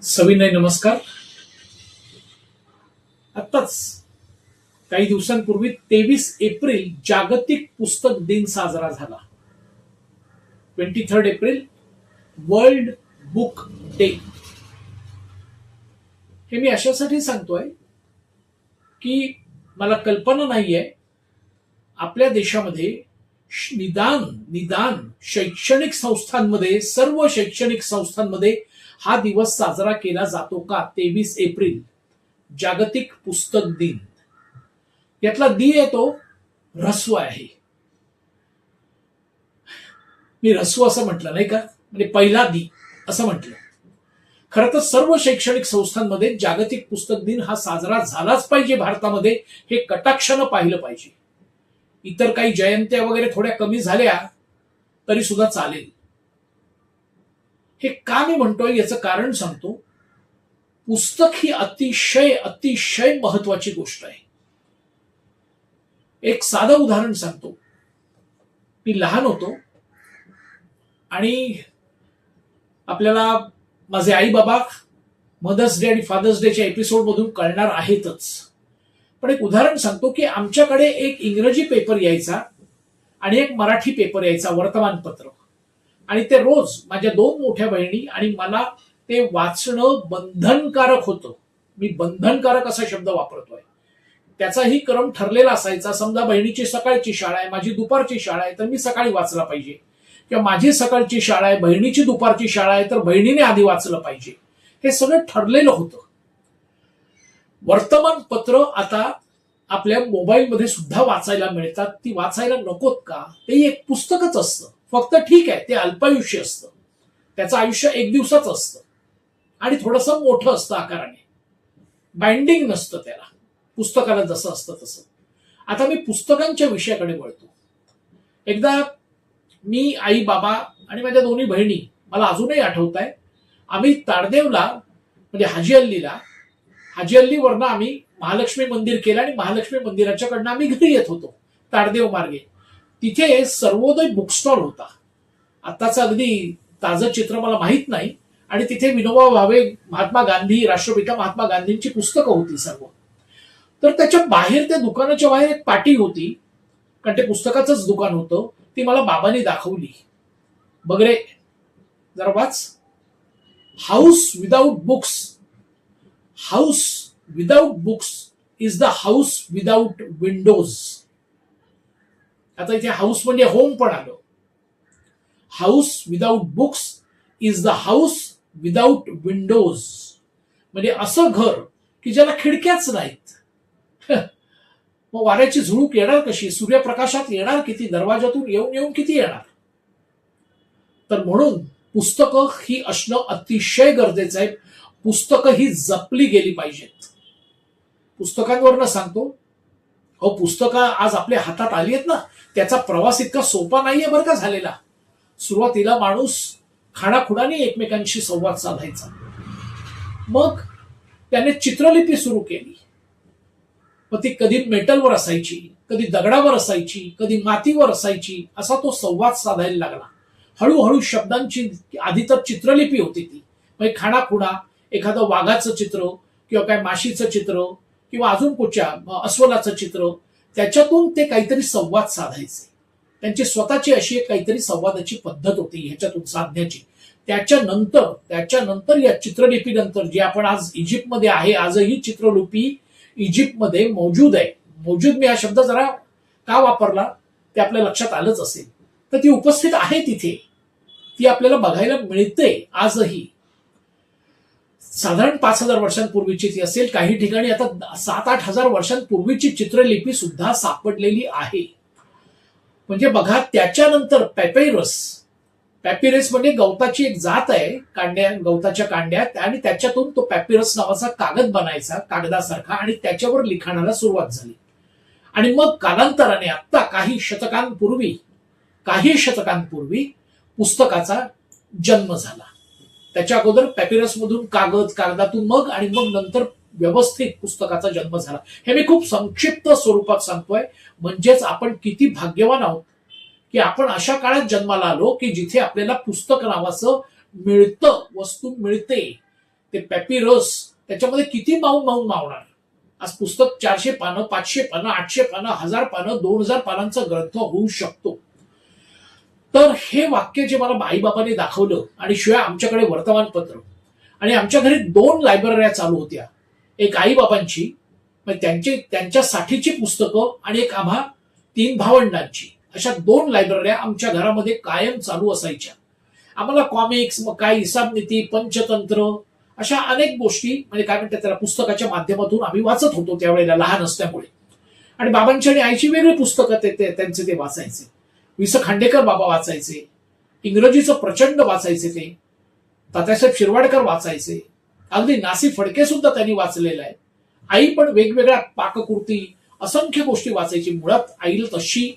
सविनय नमस्कार. आत्ताच काही दिवसांपूर्वी 23 एप्रिल जागतिक पुस्तक दिन साजरा झाला. 23 एप्रिल वर्ल्ड बुक डे. हे मी अशासाठी सांगतोय की मला कल्पना नाहीये आपल्या देशामध्ये निदान निदान शैक्षणिक संस्थांमध्ये, सर्व शैक्षणिक संस्थांमध्ये हा दिवस साजरा केला जातो का. 23 एप्रिल जागतिक पुस्तक दिन. यातला दी आहे तो ऱ्हस्व आहे. मी ऱ्हस्व असं म्हटलं नाही का, म्हणजे पहिला दी असं म्हटलं. खरं तर सर्व शैक्षणिक संस्थांमध्ये जागतिक पुस्तक दिन हा साजरा झालाच पाहिजे. भारतामध्ये हे कटाक्षानं पाहिलं पाहिजे. इतर काही जयंत्या वगैरे थोड्या कमी झाल्या तरी सुद्धा चालेल. हे का मी म्हणतोय याचं कारण सांगतो. पुस्तक ही अतिशय अतिशय महत्वाची गोष्ट आहे. एक साधं उदाहरण सांगतो. मी लहान होतो आणि आपल्याला माझे आई बाबा मदर्स डे आणि फादर्स डेच्या एपिसोड मधून कळणार आहेतच. पण एक उदाहरण सांगतो की आमच्याकडे एक इंग्रजी पेपर यायचा आणि एक मराठी पेपर यायचा, वर्तमानपत्र. आणि ते रोज माझ्या 2 मोठ्या बहिणी आणि मला ते वाचणं बंधनकारक होतं. मी बंधनकारक असा शब्द वापरतोय. त्याचाही क्रम ठरलेला असायचा. समजा बहिणीची सकाळची शाळा आहे, माझी दुपारची शाळा आहे, तर मी सकाळी वाचला पाहिजे. किंवा माझी सकाळची शाळा आहे, बहिणीची दुपारची शाळा आहे, तर बहिणीने आधी वाचलं पाहिजे. हे सगळं ठरलेलं होतं. वर्तमानपत्र आता आपल्या मोबाईलमध्ये सुद्धा वाचायला मिळतात. ती वाचायला नकोत का. ते एक पुस्तकच असतं. फक्त ठीक आहे, ते अल्पायुष्य असतं. त्याचं आयुष्य 1 दिवसाचं असतं आणि थोडंसं मोठं असतं आकाराने. बाइंडिंग नसतं त्याला, पुस्तकाला जसं असतं तसं. आता मी पुस्तकांच्या विषयाकडे वळतो. एकदा मी, आई, बाबा आणि माझ्या 2 बहिणी, मला अजूनही आठवत आहे, आम्ही ताडदेवला म्हणजे हाजी अल्लीवरनं आम्ही महालक्ष्मी मंदिर केलं आणि महालक्ष्मी मंदिराच्याकडनं आम्ही घरी येत होतो ताडदेव मार्गे. तिथे सर्वोदय बुक स्टॉल होता. आताचं अगदी ताजं चित्र मला माहित नाही. आणि तिथे विनोबा भावे, महात्मा गांधी, राष्ट्रपिता महात्मा गांधींची पुस्तकं होती सर्व. तर त्याच्या बाहेर, त्या दुकानाच्या बाहेर एक पाटी होती, कारण ते पुस्तकाचंच दुकान होतं. ती मला बाबांनी दाखवली. बघ रे, जरा watch. House without books, house without books is the house without windows. आता इथे हाऊस म्हणजे होम पण आलं. House without books is the house without windows. म्हणजे असं घर की ज्याला खिडक्याच नाहीत. मग वाऱ्याची झुळूक येणार कशी, सूर्यप्रकाशात येणार किती, दरवाजातून येऊन येऊन किती येणार. तर म्हणून पुस्तकं ही असणं अतिशय गरजेचं आहे. पुस्तकं ही जपली गेली पाहिजेत. पुस्तकांवरनं सांगतो, पुस्तकं आज आपल्या हातात आली आहेत ना, त्याचा प्रवास इतका सोपा नाहीये बरं का झालेला. सुरुवातीला माणूस खाणाखुणाने एकमेकांशी संवाद साधायचा. मग त्याने चित्रलिपी सुरू केली. मग ती कधी मेटलवर असायची, कधी दगडावर असायची, कधी मातीवर असायची. असा तो संवाद साधायला लागला. हळूहळू शब्दांची, आधी तर चित्रलिपी होती ती. म्हणजे खाणाखुणा, एखादं वाघाचं चित्र किंवा काय माशीचं चित्र किंवा अजून कुठच्या अस्वलाचं चित्र, त्याच्यातून ते काहीतरी संवाद साधायचे. त्यांची स्वतःची अशी एक काहीतरी संवादाची पद्धत होती ह्याच्यातून साधण्याची. त्याच्यानंतर या चित्रलिपीनंतर जे आपण आज इजिप्तमध्ये आहे, आजही चित्रलिपी इजिप्तमध्ये मौजूद आहे. मौजूद मी हा शब्द जरा का वापरला ते आपल्या लक्षात आलंच असेल. तर ती उपस्थित आहे तिथे, ती आपल्याला बघायला मिळते आजही. साधारण 5,000 वर्षांपूर्वीची ती असेल. काही ठिकाणी आता 7-8 हजार वर्षांपूर्वीची चित्रलिपी सुद्धा सापडलेली आहे. म्हणजे बघा, त्याच्यानंतर पॅपिरस म्हणजे गवताची एक जात आहे, गवताच्या कांड्यात, आणि त्याच्यातून तो पॅपिरस नावाचा कागद बनायचा, कागदासारखा, आणि त्याच्यावर लिखाणाला सुरुवात झाली. आणि मग कालांतराने आता काही शतकांपूर्वी पुस्तकाचा जन्म झाला. त्याच्या अगोदर पॅपिरस मधून कागदातून मग नंतर व्यवस्थित पुस्तकाचा जन्म झाला. हे मी खूप संक्षिप्त स्वरूपात सांगतोय. म्हणजेच आपण किती भाग्यवान आहोत की आपण अशा काळात जन्माला आलो की जिथे आपल्याला पुस्तक नावाचं मिळतं, वस्तू मिळते. ते पॅपिरस त्याच्यामध्ये किती मावून मावणार. आज पुस्तक 400 पानं, 500 पानं, 800 पानं, 1000 पानं, 2000 पानांचा ग्रंथ होऊ शकतो. तर हे वाक्य जे मला आईबाबांनी दाखवलं, आणि शिवाय आमच्याकडे वर्तमानपत्र, आणि आमच्या घरी 2 लायब्रऱ्या चालू होत्या, एक आईबाबांची त्यांच्यासाठीची पुस्तकं आणि एक आम्हा 3 भावंडांची, अशा 2 लायब्रऱ्या आमच्या घरामध्ये कायम चालू असायच्या. आम्हाला कॉमिक्स, मग काय हिसाब नीती, पंचतंत्र, अशा अनेक गोष्टी, म्हणजे काय म्हणतात त्याला, पुस्तकाच्या माध्यमातून आम्ही वाचत होतो त्यावेळेला लहान असल्यामुळे. आणि बाबांची आणि आईची वेगळी पुस्तकं त्यांचे ते वाचायचे. वि स खांडेकर बाबा वाचायचे, इंग्रजीचं प्रचंड वाचायचे ते, तात्यासाहेब शिरवाडकर वाचायचे, अगदी नासी फडके सुद्धा त्यांनी वाचलेला आहे. आई पण वेगवेगळ्या पाककृती, असंख्य गोष्टी वाचायची. मुळात आईला तशी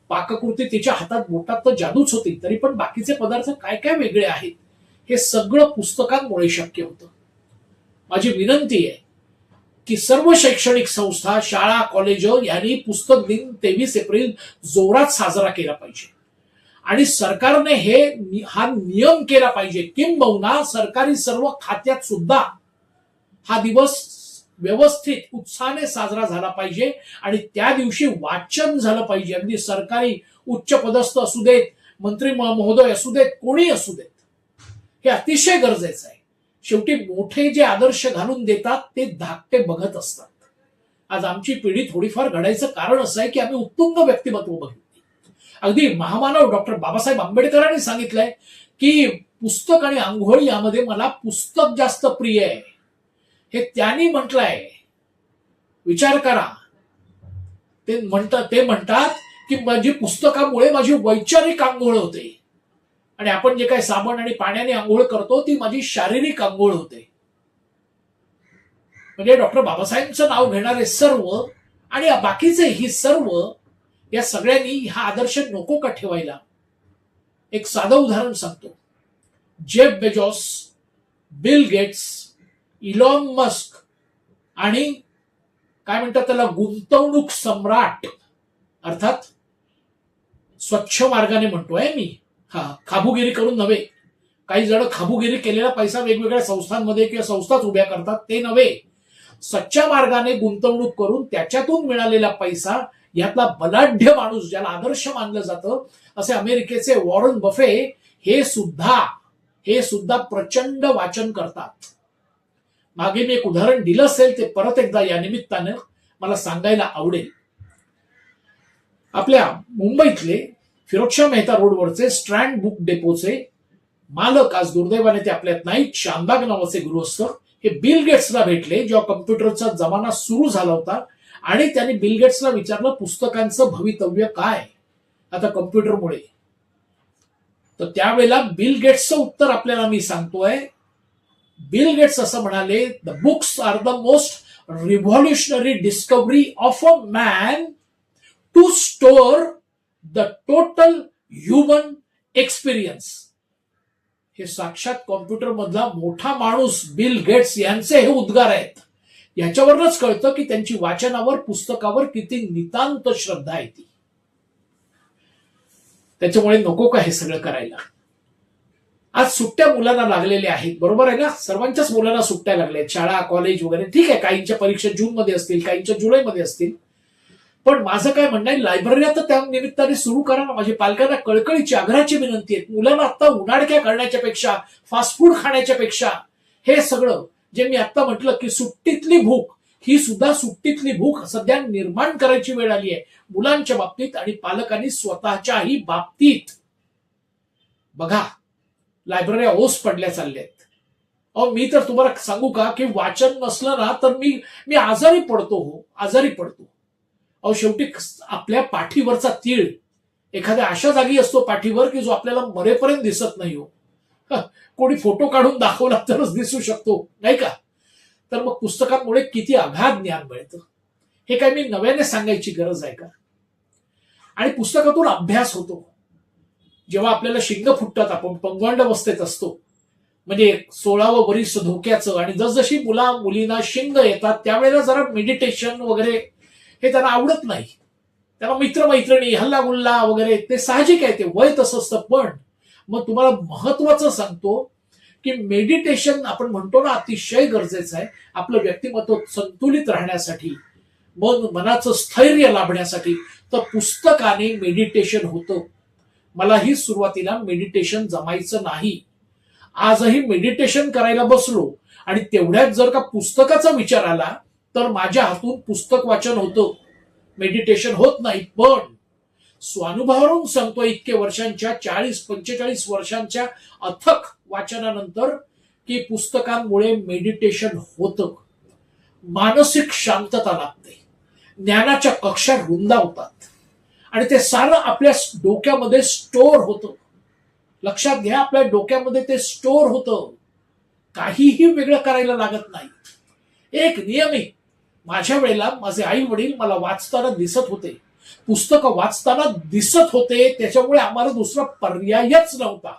पाककृती तिच्या हातात बोटात तर जादूच होती, तरी पण बाकीचे पदार्थ काय काय वेगळे आहेत हे सगळं पुस्तकांमुळे शक्य होतं. माझी विनंती आहे की सर्व शैक्षणिक संस्था, शाळा, कॉलेज यांनी पुस्तक दिन 23 एप्रिल जोरात साजरा केला पाहिजे. आणि सरकारने हा नियम केला पाहिजे, किंबहुना सरकारी सर्व खात्यात सुद्धा हा दिवस व्यवस्थित उत्साहाने साजरा झाला पाहिजे. आणि त्या दिवशी वाचन झालं पाहिजे. अगदी सरकारी उच्च पदस्थ असू देत, मंत्री महोदय असू देत, कोणी असू देत, हे अतिशय गरजेचं आहे. शेवटी मोठे जे आदर्श घालून देतात ते धाकटे बघत असतात. आज आमची पिढी थोडीफार घडायचं कारण असं आहे की आम्ही उत्तुंग व्यक्तिमत्व बघितली. अगदी महामानव डॉक्टर बाबासाहेब आंबेडकरांनी सांगितलंय की पुस्तक आणि आंघोळ यामध्ये मला पुस्तक जास्त प्रिय आहे, हे त्यांनी म्हटलंय. विचार करा. ते म्हणतात की माझी पुस्तकामुळे माझी वैचारिक आंघोळ होते, आणि आपण जे काही साबण आणि पाण्याने आंघोळ करतो ती माझी शारीरिक आंघोळ होते. म्हणजे डॉक्टर बाबासाहेबांचं नाव घेणारे सर्व आणि बाकीचे ही सर्व, या सगळ्यांनी हा आदर्श नको का ठेवायला. एक साधं उदाहरण सांगतो. Jeff Bezos, Bill Gates, Elon Musk आणि काय म्हणतात त्याला, गुंतवणूक सम्राट, अर्थात स्वच्छ मार्गाने म्हणतोय मी, खाबुगिरी करून नव्हे. काही जण खाबुगिरी केलेला पैसा वेगवेगळ्या संस्थांमध्ये किंवा संस्थाच उभ्या करतात, ते नव्हे. सच्च्या मार्गाने गुंतवणूक करून त्याच्यातून मिळालेला पैसा, यातला बलाढ्य माणूस ज्याला आदर्श मानलं जातं असे अमेरिकेचे वॉरन बफे, हे सुद्धा प्रचंड वाचन करतात. मागे मी एक उदाहरण दिलं असेल, ते परत एकदा या निमित्तानं मला सांगायला आवडेल. आपल्या मुंबईतले फिरोजशाह मेहता रोडवरचे स्ट्रँड बुक डेपोचे मालक, आज दुर्दैवाने ते आपल्यात नाहीत, शानबाग नावाचे गृहस्थ, हे बिल गेट्सला भेटले जेव्हा कम्प्युटरचा जमाना सुरू झाला होता. आणि त्यांनी बिल गेट्सला विचारलं, पुस्तकांचं भवितव्य काय आता कम्प्युटरमुळे. तर त्यावेळेला बिल गेट्सचं उत्तर आपल्याला मी सांगतोय. बिल गेट्स असं म्हणाले, the books are the most revolutionary discovery of a man to store the total human experience. हे साक्षात कॉम्प्युटर मधला मोठा माणूस बिल गेट्स यांचे हे उद्गार आहेत. याच्यावरच कळतं की त्यांची वाचनावर, पुस्तकावर किती नितांत श्रद्धा आहे ती. त्याच्यामुळे नको का हे सगळं करायला. आज सुट्ट्या मुलांना लागलेल्या आहेत, बरोबर आहे ना. सर्वांच्याच मुलांना सुट्ट्या लागल्या आहेत, शाळा, कॉलेज वगैरे. ठीक आहे, काहींच्या परीक्षा जूनमध्ये असतील, काहींच्या जुलैमध्ये असतील. पण माझं काय म्हणणं आहे, लायब्रऱ्या तर त्या निमित्ताने सुरू करा ना. माझ्या पालकांना कळकळीची, आग्रहाची विनंती आहे. मुलांना आता उन्हाळक्या करण्याच्या पेक्षा, फास्ट फूड खाण्याच्या पेक्षा, हे सगळं जे मी आता म्हटलं की सुट्टीतली भूक, ही सुद्धा सुट्टीतली भूक सध्या निर्माण करायची वेळ आली आहे मुलांच्या बाबतीत आणि पालकांनी स्वतःच्याही बाबतीत. बघा, लायब्रऱ्या ओस पडल्या चालल्यात. मी तर तुम्हाला सांगू का की वाचन नसलं ना तर मी आजारी पडतो. शेवटी आपल्या पाठीवरचा तीळ एखाद्या अशा जागी असतो पाठीवर की जो आपल्याला मरेपर्यंत दिसत नाही हो. कोणी फोटो काढून दाखवला तरच दिसू शकतो, नाही का. तर मग पुस्तकांमुळे किती अगाध ज्ञान मिळतं, हे काय मी नव्याने सांगायची गरज आहे का. आणि पुस्तकातून अभ्यास होतो. जेव्हा आपल्याला शिंग फुटतात, आपण पंगवांड अवस्थेत असतो, म्हणजे 16वं वर्ष धोक्याचं, आणि जसजशी मुलींना शिंग येतात त्यावेळेला जरा मेडिटेशन वगैरे हे त्यांना आवडत नाही. त्यांना मित्रमैत्रिणी, हल्लागुल्ला वगैरे ते साहजिक आहे, ते वय तसं असतं. पण मग तुम्हाला महत्वाचं सांगतो की मेडिटेशन आपण म्हणतो ना अतिशय गरजेचं आहे आपलं व्यक्तिमत्व संतुलित राहण्यासाठी, मनाचं स्थैर्य लाभण्यासाठी. तर पुस्तकाने मेडिटेशन होतं. मलाही सुरुवातीला मेडिटेशन जमायचं नाही. आजही मेडिटेशन करायला बसलो आणि तेवढ्यात जर का पुस्तकाचा विचार आला तर माझ्या हातून पुस्तक वाचन होतं, मेडिटेशन होत नाही. पण स्वानुभवावरून सांगतो, इतके वर्षांच्या 40-45 वर्षांच्या अथक वाचनानंतर की पुस्तकांमुळे मेडिटेशन होतं. मानसिक शांतता लाभते, ज्ञानाच्या कक्षा रुंदावतात आणि ते सारं आपल्या डोक्यामध्ये स्टोअर होतं. लक्षात घ्या, आपल्या डोक्यामध्ये ते स्टोअर होतं. काहीही वेगळं करायला लागत नाही. एक नियमित, माझ्या वेळेला माझे आई वडील मला वाचताना दिसत होते, पुस्तकं वाचताना दिसत होते, त्याच्यामुळे आम्हाला दुसरा पर्यायच नव्हता.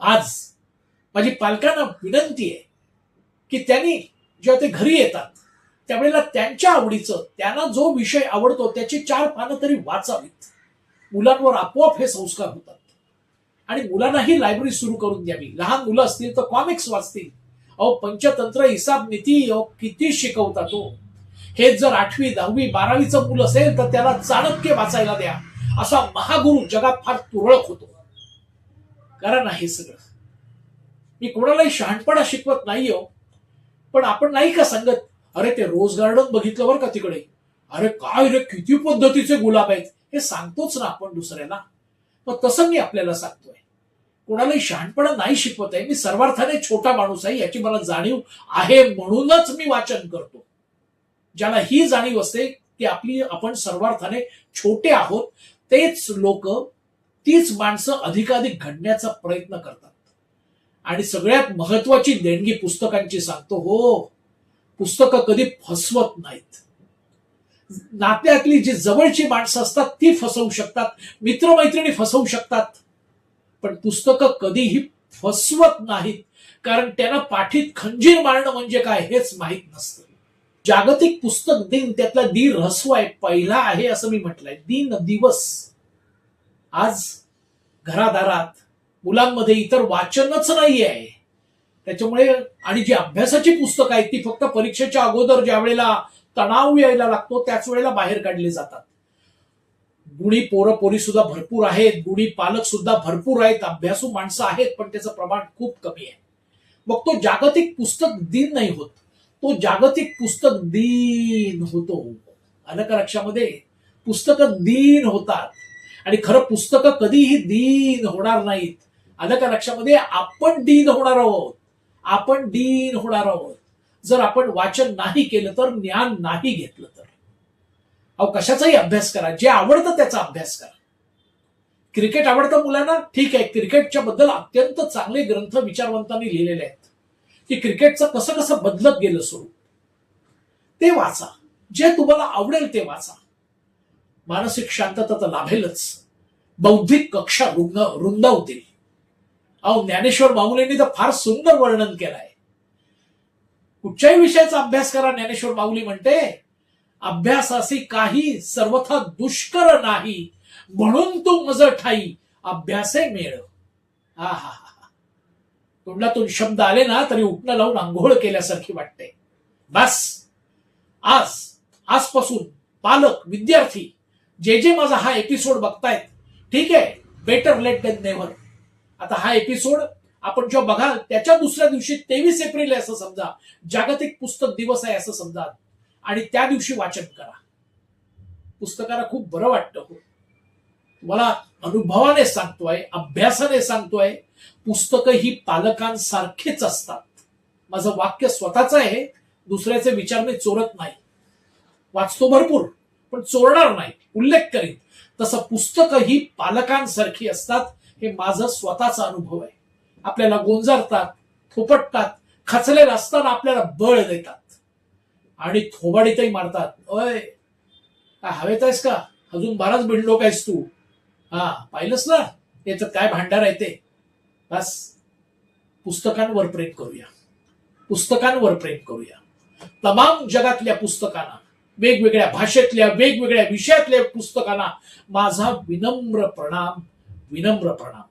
आज माझी पालकांना विनंती आहे की त्यांनी जेव्हा ते घरी येतात त्यावेळेला त्यांच्या आवडीचं, त्यांना जो विषय आवडतो त्याची 4 पानं तरी वाचावीत. मुलांवर आपोआप हे संस्कार होतात. आणि मुलांनाही लायब्ररी सुरू करून द्यावी. लहान मुलं असतील तर कॉमिक्स वाचतील. अहो पंचतंत्र, हिसाब, नीती किती शिकवतात तो. हे जर 8वी 10वी 12वीचं मुलं असेल तर त्याला चाणक्य वाचायला द्या. असा महागुरु जगात फार तुरळक होतो. कारण हे सगळं मी कोणालाही शहाणपणा शिकवत नाही हो, पण आपण नाही का सांगत, अरे ते रोज गार्डन बघितलं बरं का तिकडे, अरे काय रे किती पद्धतीचे गुलाब आहेत, हे सांगतोच ना आपण दुसऱ्याला. मग तसं मी आपल्याला सांगतोय, कोणालाही शहाणपणा नाही शिकवत आहे. मी सर्वार्थाने छोटा माणूस आहे याची मला जाणीव आहे, म्हणूनच मी वाचन करतो. ज्याला ही जाणीव असते की आपण सर्वार्थाने छोटे आहोत, तेच लोक, तीच माणसं अधिकाधिक घडण्याचा प्रयत्न करतात. आणि सगळ्यात महत्वाची देणगी पुस्तकांची सांगतो, हो, पुस्तकं कधी फसवत नाहीत. नात्यातली जी जवळची माणसं असतात ती फसवू शकतात, मित्रमैत्रिणी फसवू शकतात, पण पुस्तकं कधीही फसवत नाहीत. कारण त्यांना पाठीत खंजीर मारणं म्हणजे काय हेच माहीत नसतं. जागतिक पुस्तक दिन, त्यातला दी ऱ्हस्व आहे, पहिला आहे असं मी म्हटलंय. दिन दिवस. आज घरादारात मुलांमध्ये इतर वाचनच नाही आहे. त्याच्यामुळे आणि जी अभ्यासाची पुस्तकं आहेत ती फक्त परीक्षेच्या अगोदर ज्या वेळेला तणाव यायला लागतो त्याच वेळेला बाहेर काढले जातात. गुणी पोरं पोरी सुद्धा भरपूर आहेत, गुणी पालक सुद्धा भरपूर आहेत, अभ्यासू माणसं आहेत, पण त्याचं प्रमाण खूप कमी आहे. मग तो जागतिक पुस्तक दिन नाही होत, तो जागतिक पुस्तक दिन होतो. आलं का लक्षामध्ये? पुस्तकं दिन होतात आणि खरं पुस्तकं कधीही दिन होणार नाहीत. आलं का लक्षामध्ये? आपण दिन होणार आहोत, आपण दिन होणार आहोत जर आपण वाचन नाही केलं तर, ज्ञान नाही घेतलं तर. अहो कशाचाही अभ्यास करा, जे आवडतं त्याचा अभ्यास करा. क्रिकेट आवडतं मुलांना, ठीक आहे, क्रिकेटच्या बद्दल अत्यंत चांगले ग्रंथ विचारवंतांनी लिहिलेले आहेत की क्रिकेटचं कसं कसं बदलत गेलं स्वरूप, ते वाचा. जे तुम्हाला आवडेल ते वाचा. मानसिक शांतता तर लाभेलच, बौद्धिक कक्षा रुंदावतील. अहो ज्ञानेश्वर माऊलींनी तर फार सुंदर वर्णन केलंय. कुठच्याही विषयाचा अभ्यास करा, ज्ञानेश्वर माऊली म्हणते, अभ्यासासी काही सर्वथा दुष्कर नाही, म्हणून तू मज ठाई अभ्यासे मेळ. हा हा हा, तोंडातून शब्द आले ना तरी उठणं लावून आंघोळ केल्यासारखी वाटते. बस आजपासून पालक, विद्यार्थी जे माझा हा एपिसोड बघतायत, ठीक आहे, बेटर लेट दॅन नेव्हर. आता हा एपिसोड आपण जेव्हा बघाल त्याच्या दुसऱ्या दिवशी 23 एप्रिल आहे असं समजा, जागतिक पुस्तक दिवस आहे असं समजा, आणि त्या दिवशी वाचन करा. पुस्तकाला खूप बरं वाटतं. हो, मला अनुभवाने सांगतोय, अभ्यासाने सांगतोय, पुस्तकं ही पालकांसारखीच असतात. माझं वाक्य स्वतःचं आहे, दुसऱ्याचे विचार मी चोरत नाही. वाचतो भरपूर पण चोरणार नाही, उल्लेख करीन. तसं पुस्तकं ही पालकांसारखी असतात, हे माझं स्वतःचा अनुभव आहे. आपल्याला गोंजारतात, थोपटतात, खचलेलं असताना आपल्याला बळ देतात आणि थोबाडीतही मारतात. ओय काय हवेत आहेस का, अजून बराच बिंडोक आहेस तू, हा पाहिलंस ना याच्यात काय भांडार आहे ते. बस पुस्तकांवर प्रेम करूया, पुस्तकांवर प्रेम करूया. तमाम जगातल्या पुस्तकांना, वेगवेगळ्या भाषेतल्या, वेगवेगळ्या विषयातल्या पुस्तकांना माझा विनम्र प्रणाम, विनम्र प्रणाम.